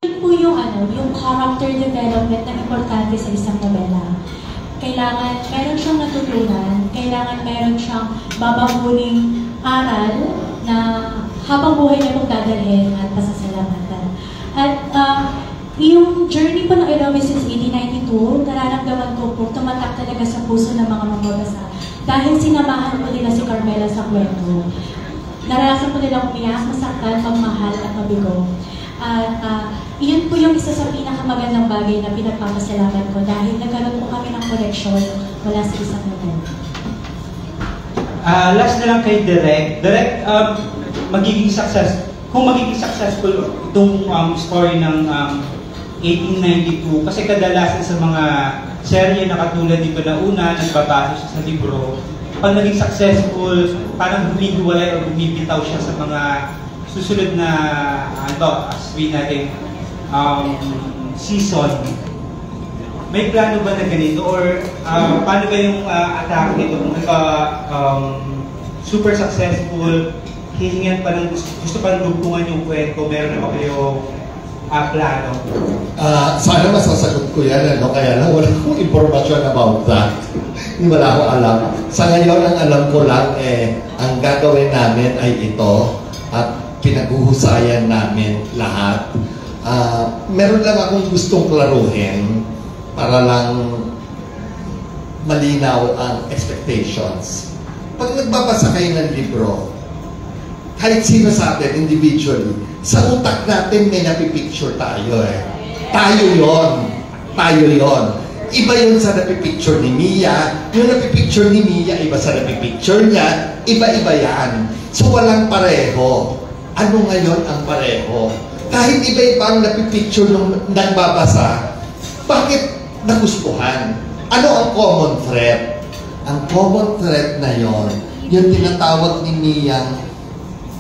Yun po yung, yung character development na importante sa isang nobela. Kailangan meron siyang natutunan, kailangan meron siyang babaguling aral na habang buhay niya pong dadalhin at pasasalamatan. At yung journey po ng I Love You Since 1892, nararamdaman ko po, tumatak talaga sa puso ng mga magbabasa. Dahil sinamahan po nila si Carmela sa kwento. Naranasan po nila umiyak, masaktan, magmahal at mabigo. At iyon po yung isa sa pinakamagandang bagay na pinagpapasalamat ko dahil nagkaroon po kami ng connection mula sa isang novel. Last na lang kay Direk. Direk, kung magiging successful itong story ng 1892, kasi kadalasan sa mga serye na katulad dito na una, nagbabase siya sa libro, pag naging successful, parang humihiwalay o bumibitaw siya sa mga susunod na, sabihin natin, season. May plano ba na ganito? Or paano ba yung attack nito? Kung super successful, hihingan pa ng gusto pa lugtungan yung kwento, meron na ba kayo plano? Sana masasagot ko yan, kaya lang wala akong informasyon about that. Wala akong alam. Sa ngayon, ang alam ko lang, ang gagawin namin ay ito at pinag-uhusayan namin lahat. Meron lang akong gustong klaruhin para lang malinaw ang expectations. Pag nagbabasa kayo ng libro, kahit sino sa atin, individually, sa utak natin may napipicture tayo Tayo yon. Iba yun sa napipicture ni Mia. Yung napipicture ni Mia, iba sa napipicture niya. Iba-iba yan. So walang pareho. Ano ngayon ang pareho? Kahit iba-iba ang napipicture nung nagbabasa, bakit nagustuhan? Ano ang common thread? Ang common thread na yon, yung tinatawag ni Mia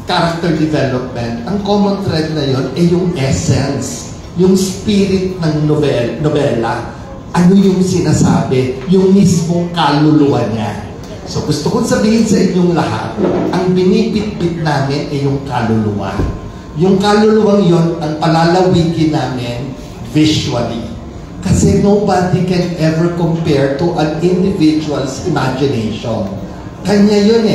character development, ang common thread na yon ay yung essence, yung spirit ng nobela. Ano yung sinasabi? Yung mismong kaluluwa niya. So gusto kong sabihin sa inyong lahat, ang binibitbit namin ay yung kaluluwa. Yung kaluluwang yon ang palalawikin namin visually. Kasi nobody can ever compare to an individual's imagination. Kanya yun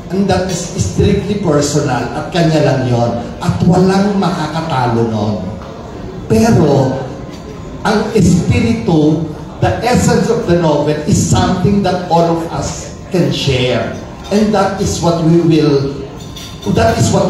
and that is strictly personal at kanya lang yon at walang makakatalo nun. Pero ang espiritu, the essence of the novel is something that all of us can share, and that is what we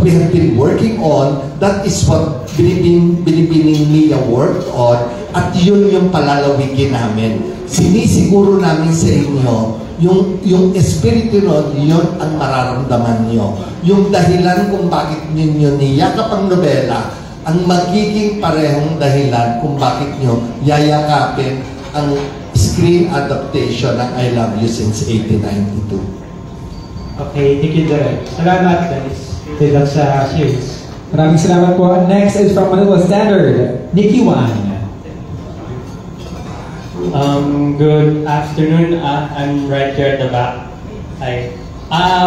have been working on. That is what Binibining Mia worked on, at yun yung palalawikin namin. Sinisiguro namin sa inyo yung espiritu nun, yun ang mararamdaman nyo. Yung dahilan kung bakit ninyo niyakap ang nobela, ang magiging parehong dahilan kung bakit nyo yayakapin ang screen adaptation ng I Love You Since 1892. Okay, thank you, Direk. Salamat, guys. Ito sa series. Maraming salamat po. Next is from Manila Standard, Nikki Wan. Good afternoon. I'm right here at the back. Hi.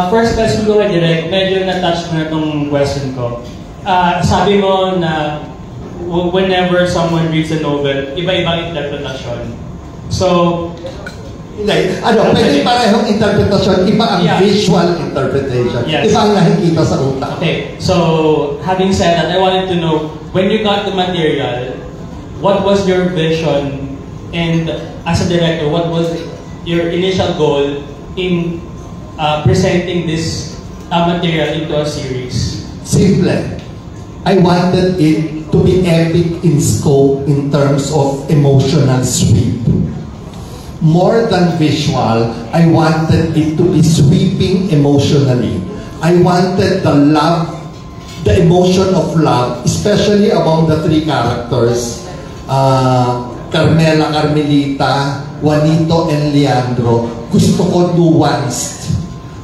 First question ko kay Direk, medyo na-touch mo na itong question ko. Sabi mo na whenever someone reads a novel, iba-ibang interpretasyon. So, pwede parehong interpretasyon, iba ang visual interpretation. Yes. Iba ang nakikita sa utak. Okay, so having said that, I wanted to know, when you got the material, what was your vision, and as a director, what was your initial goal in presenting this material into a series? Simple. I wanted it to be epic in scope in terms of emotional sweep. More than visual, I wanted it to be sweeping emotionally. I wanted the love, the emotion of love, especially among the three characters, Carmela, Carmelita, Juanito, and Leandro. Gusto ko nuanced.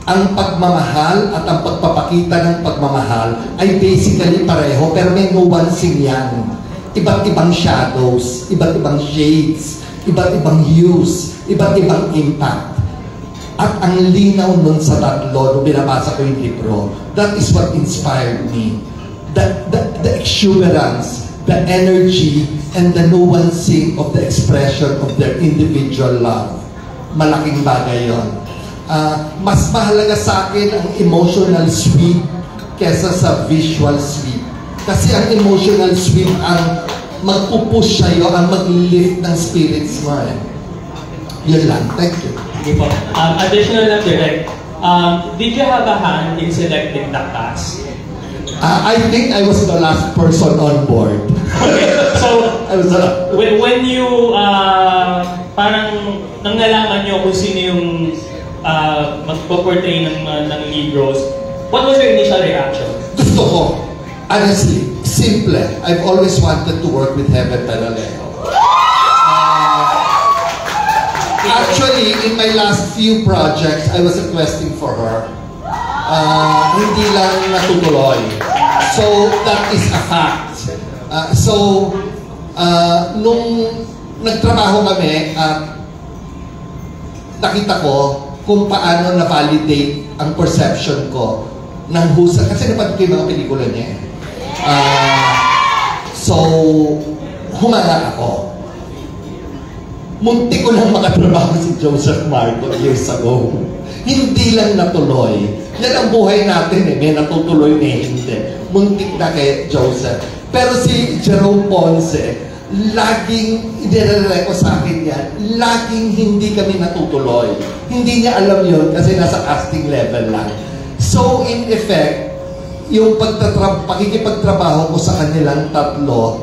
Ang pagmamahal at ang pagpapakita ng pagmamahal ay basically pareho, pero may nuancing yan. Iba't ibang shadows, iba't ibang shades, iba't ibang hues, iba't ibang impact. At ang linaw nun sa tatlo, nung binabasa ko yung libro, that is what inspired me. The exuberance, the energy and the nuancing of the expression of their individual love. Malaking bagay yun. Mas mahalaga sa akin ang emotional sweep kesa sa visual sweep. Kasi ang emotional sweep ang magpupush sa'yo, ang mag-lift ng spirits mo eh. Yun lang. Thank you. Okay po. Additional lang, Direk. Did you have a hand in selecting the cast? I think I was the last person on board. Okay. So, I was when you, parang nang nalaman nyo kung sino yung magpo-portray ng lead roles, what was your initial reaction? Gusto ko. Honestly, simple. I've always wanted to work with Heaven Peralejo. Actually, in my last few projects, I was requesting for her. Hindi lang natutuloy. So, that is a fact. Nung nagtrabaho kami, nakita ko kung paano na-validate ang perception ko ng husay. Kasi napanood ko yung mga pelikula niya. Humanga ako. Muntik ko lang makatrabaho si Joseph Marco years ago. Hindi lang natuloy. Yan ang buhay natin eh. May natutuloy, may hindi. Muntik na kay Joseph. Pero si Jerome Ponce, laging inirere ko sa akin yan, laging hindi kami natutuloy. Hindi niya alam yun kasi nasa casting level lang. So, in effect, yung pakikipagtrabaho ko sa kanilang tatlo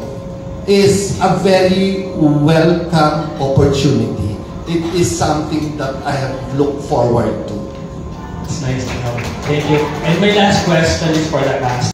is a very welcome opportunity. It is something that I have looked forward to. It's nice to know. Thank you. And my last question is for the cast.